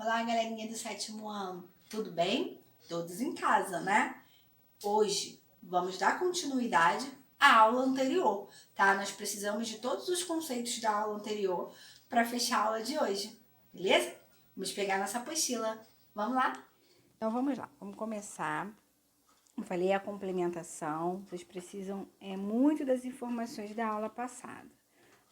Olá, galerinha do sétimo ano, tudo bem? Todos em casa, né? Hoje vamos dar continuidade à aula anterior, tá? Nós precisamos de todos os conceitos da aula anterior para fechar a aula de hoje, beleza? Vamos pegar nossa apostila. Vamos lá? Então vamos lá, vamos começar. Eu falei a complementação, vocês precisam muito das informações da aula passada.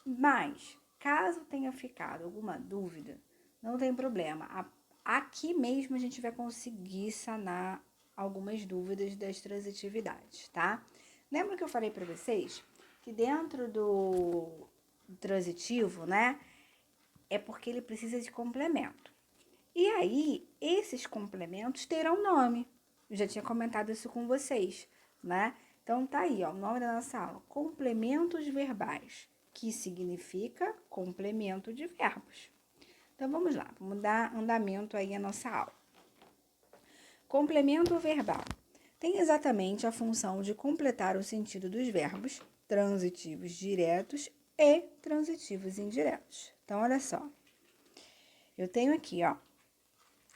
Mas, caso tenha ficado alguma dúvida, não tem problema. Aqui mesmo a gente vai conseguir sanar algumas dúvidas das transitividades, tá? Lembra que eu falei para vocês que dentro do transitivo, né, é porque ele precisa de complemento. E aí, esses complementos terão nome. Eu já tinha comentado isso com vocês, né? Então, tá aí, ó, o nome da nossa aula: complementos verbais, que significa complemento de verbos. Então, vamos lá, vamos dar andamento aí à nossa aula. Complemento verbal tem exatamente a função de completar o sentido dos verbos transitivos diretos e transitivos indiretos. Então, olha só. Eu tenho aqui, ó,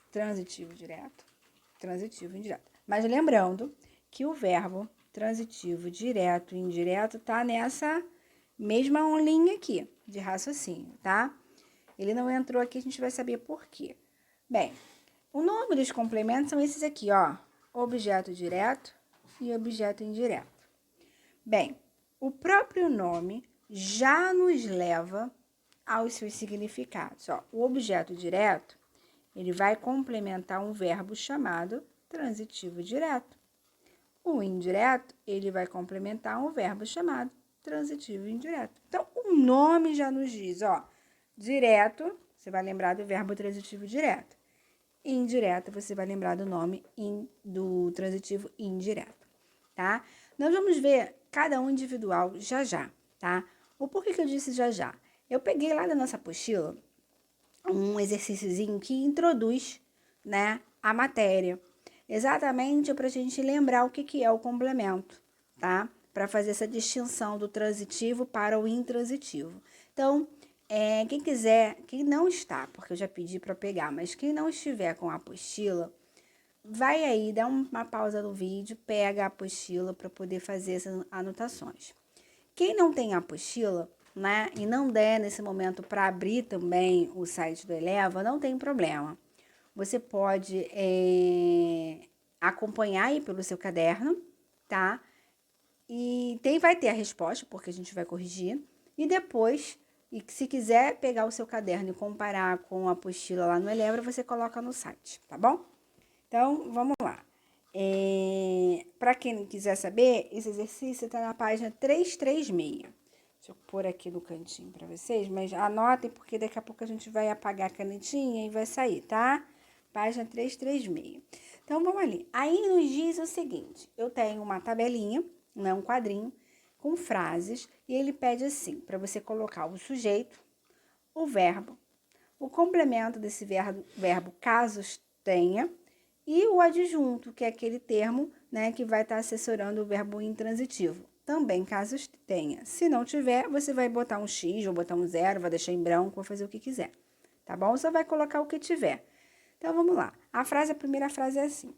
transitivo direto, transitivo indireto. Mas lembrando que o verbo transitivo direto e indireto tá nessa mesma linha aqui de raciocínio, tá? Ele não entrou aqui, a gente vai saber por quê. Bem, o nome dos complementos são esses aqui, ó: objeto direto e objeto indireto. Bem, o próprio nome já nos leva aos seus significados. Ó, o objeto direto, ele vai complementar um verbo chamado transitivo direto. O indireto, ele vai complementar um verbo chamado transitivo indireto. Então, o nome já nos diz, ó, direto, você vai lembrar do verbo transitivo direto. Indireto, você vai lembrar do nome do transitivo indireto, tá? Nós vamos ver cada um individual já, tá? O porquê que eu disse já? Eu peguei lá da nossa apostila um exercíciozinho que introduz, né, a matéria, exatamente para a gente lembrar o que é o complemento, tá? Para fazer essa distinção do transitivo para o intransitivo. Então, quem quiser, quem não está, porque eu já pedi para pegar, mas quem não estiver com a apostila, vai aí, dá uma pausa no vídeo, pega a apostila para poder fazer essas anotações. Quem não tem a apostila, né, e não der nesse momento para abrir também o site do Eleva, não tem problema. Você pode acompanhar aí pelo seu caderno, tá? E vai ter a resposta, porque a gente vai corrigir. E depois, e se quiser pegar o seu caderno e comparar com a apostila lá no Eleva, você coloca no site, tá bom? Então, vamos lá. Para quem quiser saber, esse exercício está na página 336. Deixa eu pôr aqui no cantinho para vocês, mas anotem, porque daqui a pouco a gente vai apagar a canetinha e vai sair, tá? Página 336. Então, vamos ali. Aí nos diz o seguinte: eu tenho uma tabelinha, né, um quadrinho, com frases, e ele pede assim, para você colocar o sujeito, o verbo, o complemento desse verbo caso tenha, e o adjunto, que é aquele termo, né, que vai estar assessorando o verbo intransitivo. Também, caso tenha. Se não tiver, você vai botar um X, ou botar um zero, vai deixar em branco, vai fazer o que quiser. Tá bom? Só vai colocar o que tiver. Então, vamos lá. A primeira frase é assim: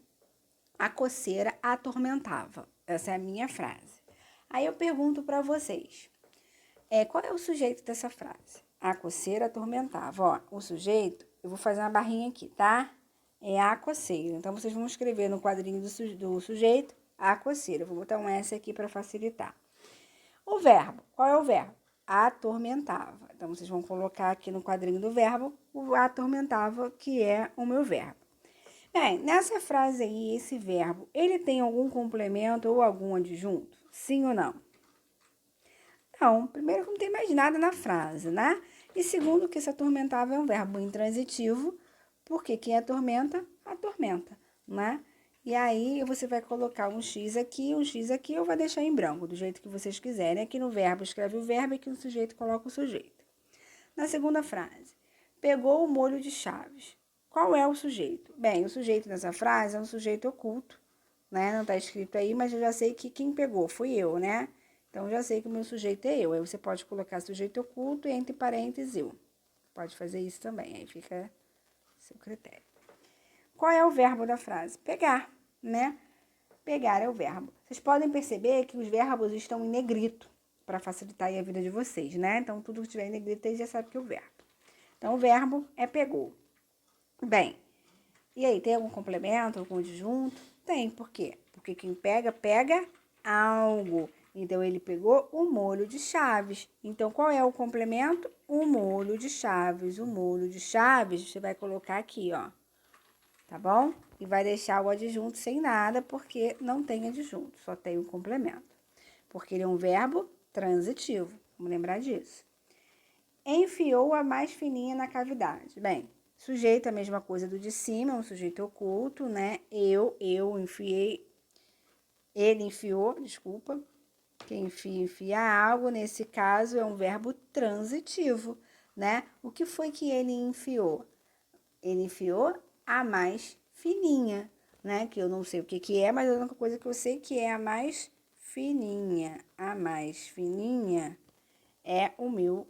a coceira atormentava. Essa é a minha frase. Aí eu pergunto para vocês, qual é o sujeito dessa frase? A coceira atormentava. Ó, o sujeito, eu vou fazer uma barrinha aqui, tá? É a coceira. Então, vocês vão escrever no quadrinho do sujeito a coceira. Eu vou botar um S aqui para facilitar. O verbo, qual é o verbo? Atormentava. Então, vocês vão colocar aqui no quadrinho do verbo o atormentava, que é o meu verbo. Bem, nessa frase aí, esse verbo, ele tem algum complemento ou algum adjunto? Sim ou não? Não, primeiro que não tem mais nada na frase, né? E segundo que esse atormentava é um verbo intransitivo, porque quem atormenta, atormenta, né? E aí você vai colocar um X aqui, ou vai deixar em branco, do jeito que vocês quiserem. Aqui no verbo escreve o verbo e aqui no sujeito coloca o sujeito. Na segunda frase, pegou o molho de chaves. Qual é o sujeito? Bem, o sujeito nessa frase é um sujeito oculto, né? Não está escrito aí, mas eu já sei que quem pegou fui eu, né? Então, já sei que o meu sujeito é eu. Aí você pode colocar sujeito oculto e entre parênteses eu. Pode fazer isso também, aí fica seu critério. Qual é o verbo da frase? Pegar, né? Pegar é o verbo. Vocês podem perceber que os verbos estão em negrito, para facilitar aí a vida de vocês, né? Então, tudo que tiver em negrito, aí já sabe que é o verbo. Então, o verbo é pegou. Bem, e aí, tem algum complemento, algum adjunto? Tem, por quê? Porque quem pega, pega algo. Então, ele pegou o molho de chaves. Então, qual é o complemento? O molho de chaves. O molho de chaves, você vai colocar aqui, ó. Tá bom? E vai deixar o adjunto sem nada, porque não tem adjunto, só tem o complemento. Porque ele é um verbo transitivo. Vamos lembrar disso. Enfiou a mais fininha na cavidade. Bem, sujeito é a mesma coisa do de cima, é um sujeito oculto, né? Eu enfiei, ele enfiou, desculpa. Quem enfia algo, nesse caso, é um verbo transitivo, né? O que foi que ele enfiou? Ele enfiou a mais fininha, né? Que eu não sei o que é, mas a única coisa que eu sei que é a mais fininha. A mais fininha é o meu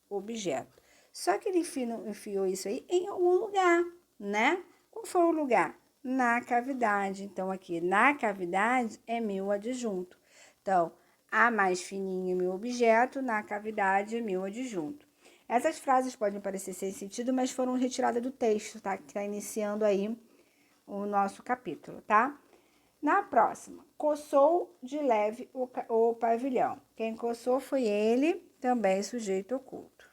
objeto. Só que ele enfiou isso aí em algum lugar, né? Qual foi o lugar? Na cavidade. Então, aqui, na cavidade é meu adjunto. Então, a mais fininha é meu objeto, na cavidade é meu adjunto. Essas frases podem parecer sem sentido, mas foram retiradas do texto, tá? Que está iniciando aí o nosso capítulo, tá? Na próxima, coçou de leve o pavilhão. Quem coçou foi ele, também sujeito oculto.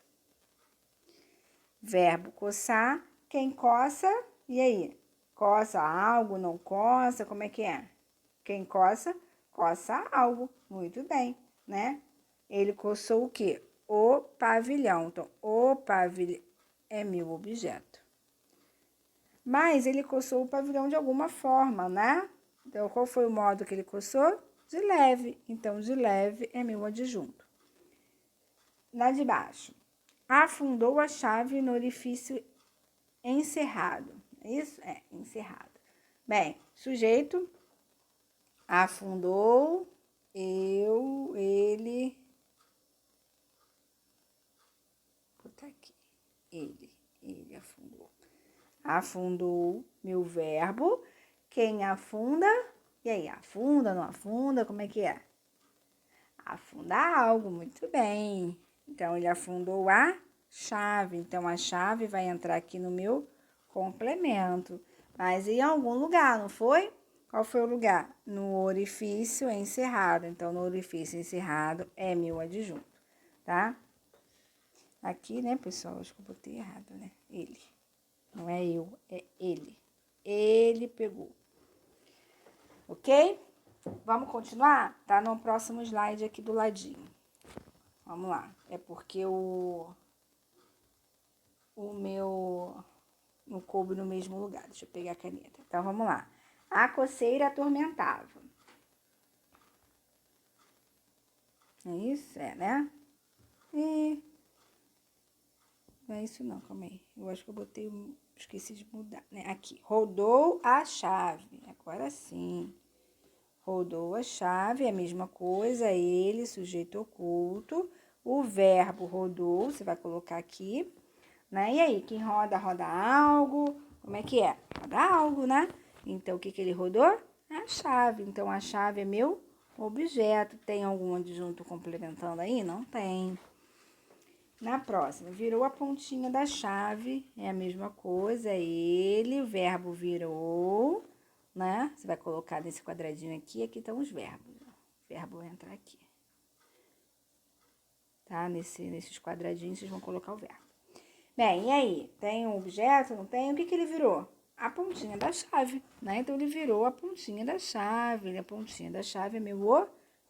Verbo coçar, quem coça, e aí? Coça algo, não coça, como é que é? Quem coça, coça algo, muito bem, né? Ele coçou o quê? O pavilhão. Então, o pavilhão é meu objeto. Mas ele coçou o pavilhão de alguma forma, né? Então, qual foi o modo que ele coçou? De leve. Então, de leve é meu adjunto. Na de baixo. Afundou a chave no orifício encerrado. É isso? É, encerrado. Bem, sujeito, afundou, eu, ele. Botar aqui. Ele afundou. Afundou, meu verbo. Quem afunda? E aí, afunda, não afunda? Como é que é? Afunda algo, muito bem. Então, ele afundou a chave. Então, a chave vai entrar aqui no meu complemento. Mas em algum lugar, não foi? Qual foi o lugar? No orifício encerrado. Então, no orifício encerrado é meu adjunto, tá? Aqui, né, pessoal? Acho que eu botei errado, né? Ele. Não é eu, é ele. Ele pegou. Ok? Vamos continuar? Tá no próximo slide aqui do ladinho. Vamos lá. É porque o meu não coube no mesmo lugar. Deixa eu pegar a caneta. Então, vamos lá. A coceira atormentava. É isso? É, né? E... não é isso não, calma aí. Eu acho que eu botei... esqueci de mudar, né? Aqui. Rodou a chave. Agora sim. Rodou a chave, é a mesma coisa. Ele, sujeito oculto. O verbo rodou, você vai colocar aqui. Né? E aí, quem roda, roda algo. Como é que é? Roda algo, né? Então, o que ele rodou? A chave. Então, a chave é meu objeto. Tem algum adjunto complementando aí? Não tem. Na próxima, virou a pontinha da chave. É a mesma coisa. Ele, o verbo virou, né? Você vai colocar nesse quadradinho aqui. Aqui estão os verbos. O verbo vai entrar aqui. Tá? Nesses quadradinhos, vocês vão colocar o verbo. Bem, e aí? Tem um objeto, não tem? O que ele virou? A pontinha da chave, né? Então, ele virou a pontinha da chave. A pontinha da chave é meu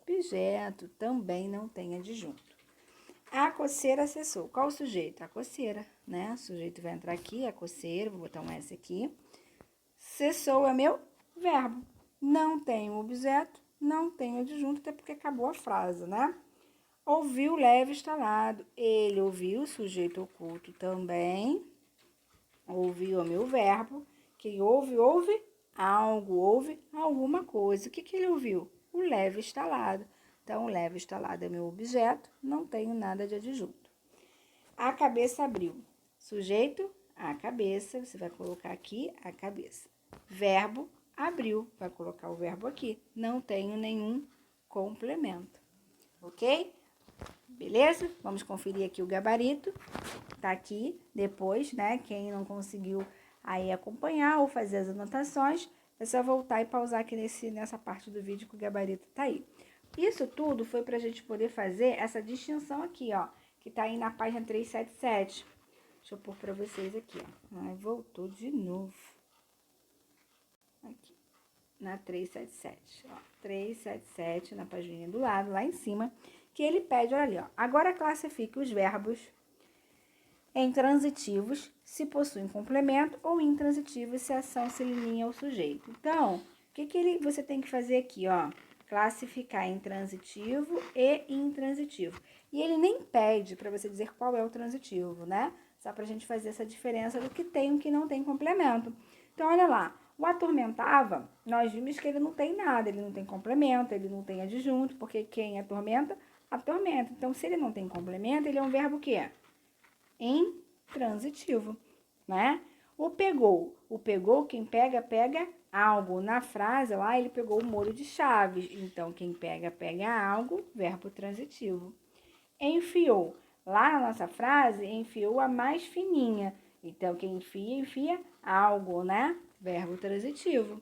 objeto. Também não tem adjunto. A coceira cessou. Qual o sujeito? A coceira, né? O sujeito vai entrar aqui, a coceira. Vou botar um S aqui. Cessou é meu verbo. Não tem objeto, não tem adjunto, até porque acabou a frase, né? Ouviu leve estalado. Ele ouviu, sujeito oculto também. Ouviu é meu verbo. Quem ouve, ouve algo, ouve alguma coisa. O que ele ouviu? O leve estalado. Então, o leve estalado é meu objeto, não tenho nada de adjunto. A cabeça abriu. Sujeito, a cabeça, você vai colocar aqui a cabeça. Verbo, abriu, vai colocar o verbo aqui. Não tenho nenhum complemento, ok? Beleza? Vamos conferir aqui o gabarito. Tá aqui depois, né? Quem não conseguiu aí acompanhar ou fazer as anotações, é só voltar e pausar aqui nessa parte do vídeo que o gabarito tá aí. Isso tudo foi pra gente poder fazer essa distinção aqui, ó, que tá aí na página 377. Deixa eu pôr pra vocês aqui, ó. Ai, voltou de novo. Aqui, na 377, ó. 377, na página do lado, lá em cima, que ele pede, olha ali, ó. Agora classifique os verbos em transitivos, se possuem complemento, ou intransitivos, se a ação se alinha ao sujeito. Então, o que você tem que fazer aqui, ó? Classificar em transitivo e intransitivo. E ele nem pede para você dizer qual é o transitivo, né? Só para a gente fazer essa diferença do que tem e o que não tem complemento. Então, olha lá. O atormentava, nós vimos que ele não tem nada, ele não tem complemento, ele não tem adjunto, porque quem atormenta, atormenta. Então, se ele não tem complemento, ele é um verbo o quê? Intransitivo, né? O pegou, quem pega, pega algo. Na frase lá, ele pegou o molho de chaves. Então, quem pega, pega algo, verbo transitivo. Enfiou. Lá na nossa frase, enfiou a mais fininha. Então, quem enfia, enfia algo, né? Verbo transitivo.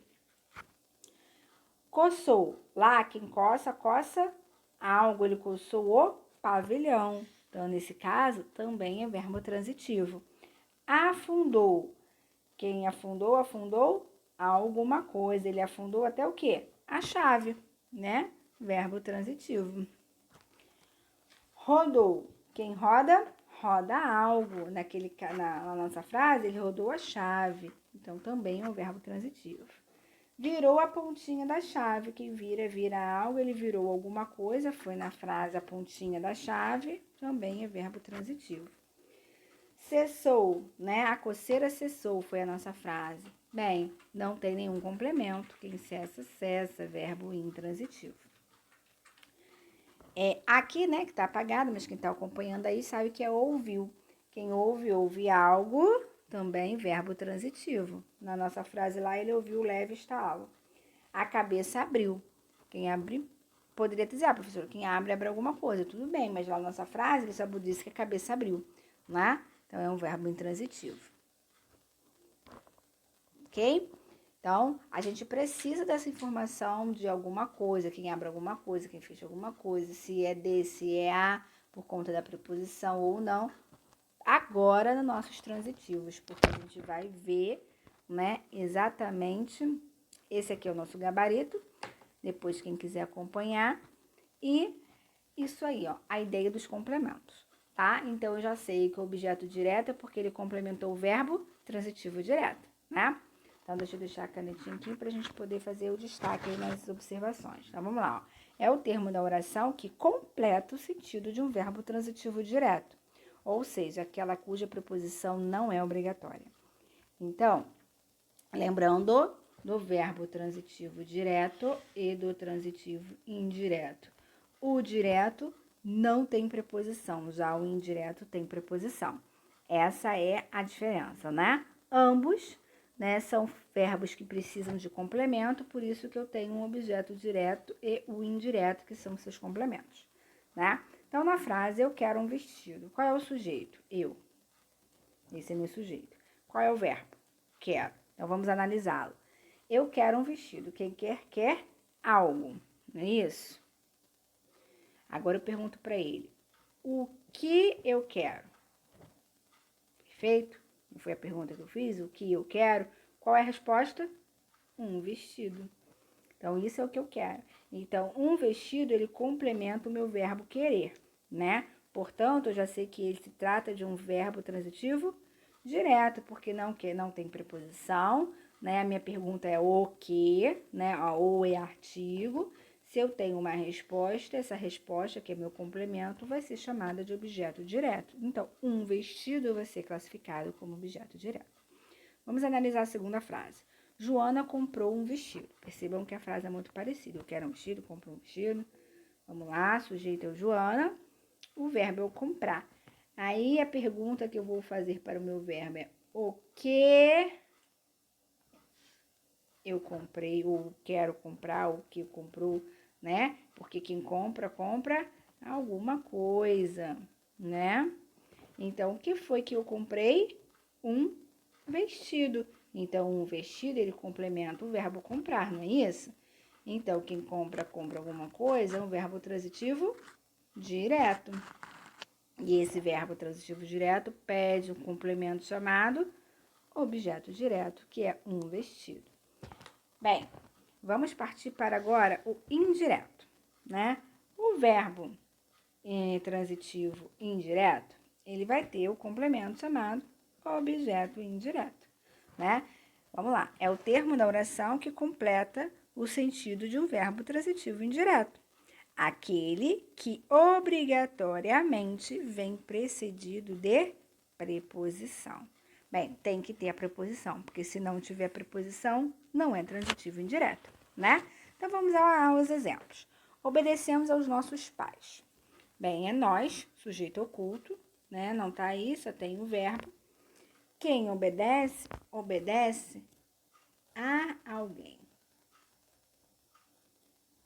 Coçou. Lá, quem coça, coça algo. Ele coçou o pavilhão. Então, nesse caso, também é verbo transitivo. Afundou. Quem afundou, afundou alguma coisa. Ele afundou até o quê? A chave, né? Verbo transitivo. Rodou. Quem roda, roda algo. Na nossa frase, ele rodou a chave. Então, também é um verbo transitivo. Virou a pontinha da chave. Quem vira, vira algo. Ele virou alguma coisa. Foi na frase a pontinha da chave. Também é verbo transitivo. Cessou, né? A coceira cessou, foi a nossa frase. Bem, não tem nenhum complemento. Quem cessa, cessa. Verbo intransitivo. Aqui, né, que tá apagado, mas quem tá acompanhando aí sabe que é ouviu. Quem ouve, ouve algo, também verbo transitivo. Na nossa frase lá, ele ouviu o leve estalo. A cabeça abriu. Quem abre, poderia dizer, professor, quem abre, abre alguma coisa. Tudo bem, mas lá na nossa frase, ele só disse que a cabeça abriu, né? Então, é um verbo intransitivo. Ok? Então, a gente precisa dessa informação de alguma coisa, quem abre alguma coisa, quem fecha alguma coisa, se é de, se é a, por conta da preposição ou não, agora nos nossos transitivos, porque a gente vai ver, né, exatamente, esse aqui é o nosso gabarito, depois quem quiser acompanhar, e isso aí, ó, a ideia dos complementos, tá? Então, eu já sei que o objeto direto é porque ele complementou o verbo transitivo direto, né? Então, deixa eu deixar a canetinha aqui para a gente poder fazer o destaque aí nas observações. Então, vamos lá, ó. É o termo da oração que completa o sentido de um verbo transitivo direto, ou seja, aquela cuja preposição não é obrigatória. Então, lembrando do verbo transitivo direto e do transitivo indireto. O direto não tem preposição, já o indireto tem preposição. Essa é a diferença, né? Ambos, né, são verbos que precisam de complemento, por isso que eu tenho um objeto direto e o indireto, que são seus complementos, né? Então, na frase, eu quero um vestido. Qual é o sujeito? Eu. Esse é meu sujeito. Qual é o verbo? Quero. Então, vamos analisá-lo. Eu quero um vestido. Quem quer, quer algo. Não é isso? Agora eu pergunto para ele. O que eu quero? Perfeito? Não foi a pergunta que eu fiz? O que eu quero? Qual é a resposta? Um vestido. Então, isso é o que eu quero. Então, um vestido, ele complementa o meu verbo querer, né? Portanto, eu já sei que ele se trata de um verbo transitivo direto, porque não tem preposição, né? A minha pergunta é o que, né? Ou é artigo. Se eu tenho uma resposta, essa resposta, que é meu complemento, vai ser chamada de objeto direto. Então, um vestido vai ser classificado como objeto direto. Vamos analisar a segunda frase. Joana comprou um vestido. Percebam que a frase é muito parecida. Eu quero um vestido, compro um vestido. Vamos lá, sujeito é o Joana. O verbo é o comprar. Aí a pergunta que eu vou fazer para o meu verbo é: o que eu comprei, ou quero comprar, o que comprou, né? Porque quem compra, compra alguma coisa, né? Então, o que foi que eu comprei? Um vestido. Então, um vestido, ele complementa o verbo comprar, não é isso? Então, quem compra, compra alguma coisa, é um verbo transitivo direto. E esse verbo transitivo direto pede um complemento chamado objeto direto, que é um vestido. Bem, vamos partir para agora o indireto, né? O verbo transitivo indireto, ele vai ter o complemento chamado objeto indireto, né? Vamos lá, é o termo da oração que completa o sentido de um verbo transitivo indireto. Aquele que obrigatoriamente vem precedido de preposição. Bem, tem que ter a preposição, porque se não tiver preposição, não é transitivo indireto, né? Então, vamos aos exemplos. Obedecemos aos nossos pais. Bem, é nós, sujeito oculto, né? Não tá aí, só tem o verbo. Quem obedece, obedece a alguém.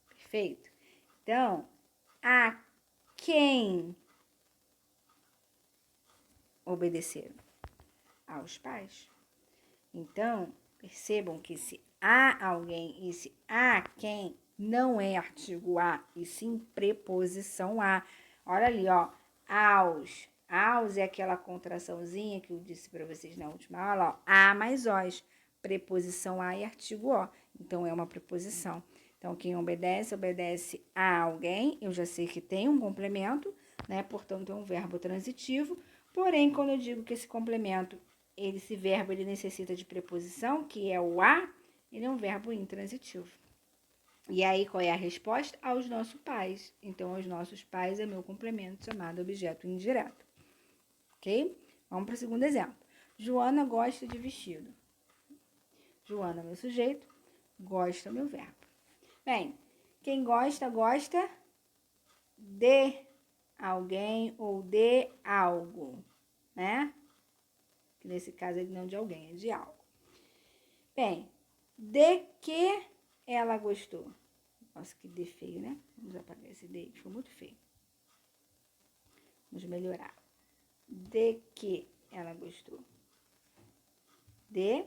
Perfeito? Então, a quem obedeceram? Aos pais. Então, percebam que se há alguém e se há quem não é artigo a e sim preposição a. Olha ali, ó, aos. Aos é aquela contraçãozinha que eu disse para vocês na última aula, ó, a mais os. Preposição a e artigo o. Então, é uma preposição. Então, quem obedece, obedece a alguém. Eu já sei que tem um complemento, né? Portanto, é um verbo transitivo. Porém, quando eu digo que esse complemento, esse verbo, ele necessita de preposição, que é o a, ele é um verbo intransitivo. E aí, qual é a resposta? Aos nossos pais. Então, aos nossos pais é meu complemento chamado objeto indireto. Ok? Vamos para o segundo exemplo. Joana gosta de vestido. Joana, meu sujeito, gosta, meu verbo. Bem, quem gosta, gosta de alguém ou de algo, né? Que nesse caso ele não é de alguém, é de algo. Bem, de que ela gostou? Nossa, que de feio, né? Vamos apagar esse de, ficou muito feio. Vamos melhorar. De que ela gostou? De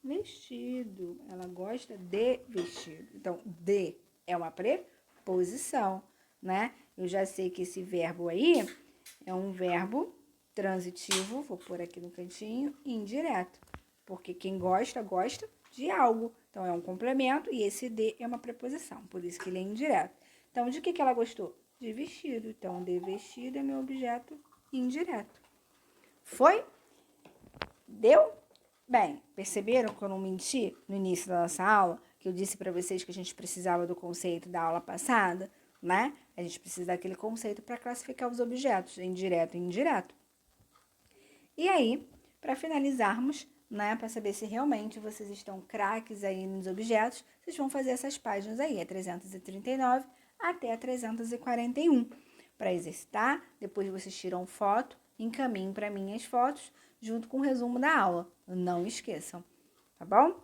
vestido. Ela gosta de vestido. Então, de é uma preposição, né? Eu já sei que esse verbo aí é um verbo transitivo, vou pôr aqui no cantinho, indireto. Porque quem gosta, gosta de algo. Então, é um complemento e esse de é uma preposição, por isso que ele é indireto. Então, de que ela gostou? De vestido. Então, de vestido é meu objeto indireto. Foi? Deu? Bem, perceberam que eu não menti no início da nossa aula? Que eu disse para vocês que a gente precisava do conceito da aula passada, né? A gente precisa daquele conceito para classificar os objetos, indireto e indireto. E aí, para finalizarmos, né, para saber se realmente vocês estão craques aí nos objetos, vocês vão fazer essas páginas aí, a 339 até a 341. Para exercitar, depois vocês tiram foto, encaminhem para mim as fotos, junto com o resumo da aula. Não esqueçam, tá bom?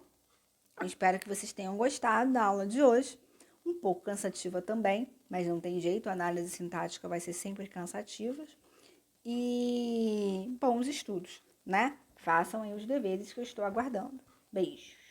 Eu espero que vocês tenham gostado da aula de hoje. Um pouco cansativa também, mas não tem jeito, a análise sintática vai ser sempre cansativa. E bons estudos, né? Façam aí os deveres que eu estou aguardando. Beijos!